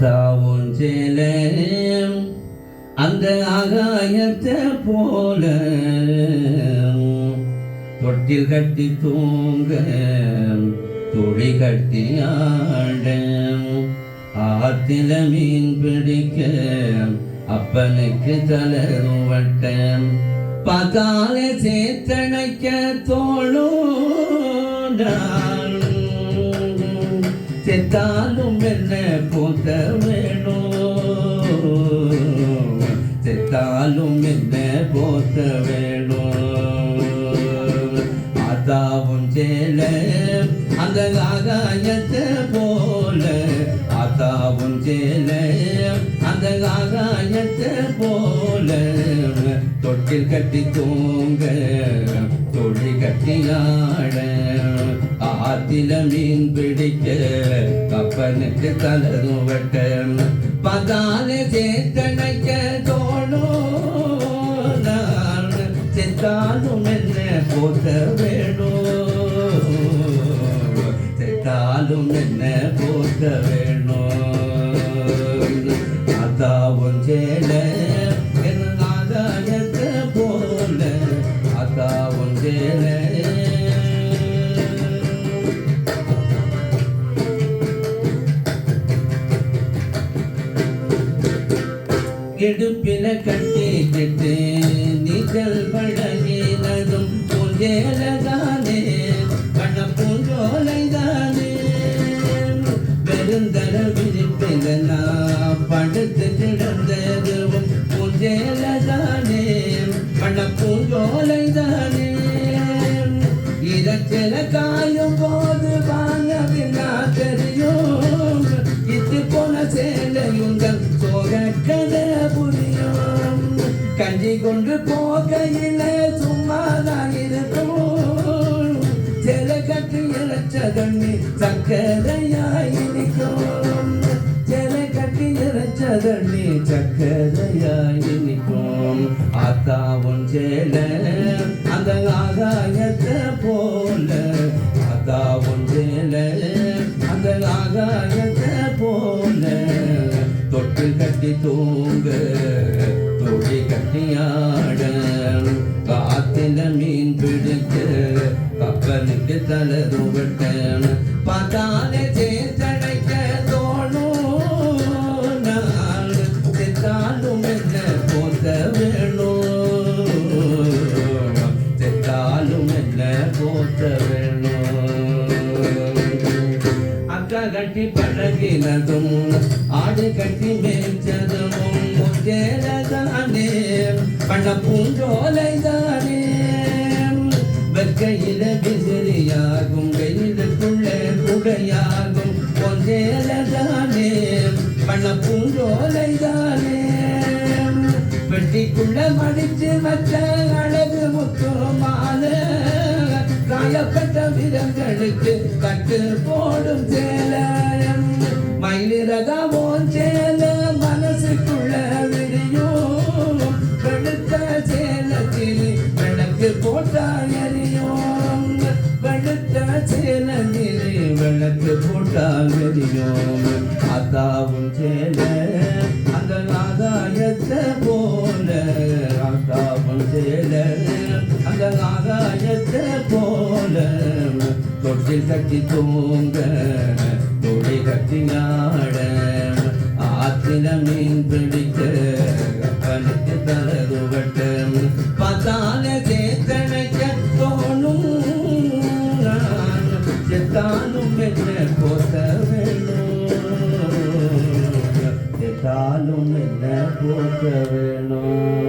ஆத்தாவும் சேல அந்த ஆகாயத்தை போல தொட்டில் கட்டி தூங்க துளி கட்டி ஆட ஆத்தில மீன் பிடிக்க அப்பனுக்கு தளரும் வட்டம் பார்த்தாலே சேத்தனைக்க தோளும் செத்தாலும் என்ன போத்த வேணும் செத்தாலும் என்ன போத்த வேணும் ஆத்தாவும் சேல அந்த ஆகாயத்தை போல ஆத்தாவும் சேல அந்த ஆகாயத்தை போல தொட்டில் கட்டி தூங்க தொழி கட்டியாட ஆத்தில மீன் பிடிக்க கப்பனுக்கு தளரும் வட்ட பதாலே சேத்தனைக்க தோணும் செத்தாலும் என்ன போத்த வேணும் செத்தாலும் என்ன போத்த வேணும் அதாவும் சேல என்ன ஆகாயத்தை போல அதாவும் சேல இடுப்பில கட்டிக்கிட்டு நீச்சல் பழகினதும் பூஞ்சேலதானே பண்ண பூஞ்சோலைதானே பெருந்தர விழிப்பில நான் படுத்து கிடந்ததும் பூஞ்சேலதானே பண்ண பூஞ்சோலைதானே இதற்கில காயும் போது வாங்கவில்லா தெரியும் இத்து போன சேலையுங்கள் சோகக்கதை புரியும் கஞ்சி கொண்டு போகையில சும்மாதான் இருக்கும் சேலை கட்டி இழைச்ச தண்ணி சக்கரையாயிருக்கும் சேலை கட்டி இழைச்ச தண்ணி சக்கரையாயிருக்கும் ஆத்தாவும் சேலை அந்த ஆகாயத்தை போல ஆத்தாவும் சேலை அந்த ஆகாயத்தை போல தொட்டில் கட்டி தூங்க தொழி கட்டியாட காத்தில மீன் பிடிக்க கப்பனுக்கு தளரும் வட்ட பார்த்தாலே சேத்தனைக்க தோணும் செத்தாலும் என்ன போத்த வேணும் செத்தாலும் என்ன போத்த வேணும் அக்கா கட்டி பழகினதும் ஆடு கட்டி மேய்ச்சதும் முஞ்சேலதானே பண்ண பூஞ்சோலைதானே வெக்கையில விசிறியாகும் வெயிலுக்குள்ள குடையாகும் பொஞ்சேலதானே பண்ண பூஞ்சோலைதானே வெட்டிக்குள்ள மடிச்சு வச்ச அழகு முத்துமான காயப்பட்ட விரங்களுக்கு கட்டு போடும் சேலம் மயிலிறகாவும் சேல மனசுக்குள்ள விரியும் வெளுத்த சேலத்தில் விளக்கு போட்டால் எரியும் வெளுத்த சேலத்தில் விளக்கு போட்டால் எரியும் ஆத்தாவும் சேல அந்த ஆகாயத்தை போல ஆத்தாவும் சேல அந்த ஆகாயத்தை போல தொட்டில் கட்டி தூங்க தொழி கட்டியாட ஆத்தில மீன் பிடிக்க கப்பனுக்கு தளரு வட்ட பார்த்தாலே சேத்தனைக்க தோணும் செத்தாலும் என்ன போத்த வேணும் செத்தாலும் என்ன போத்த வேணும்.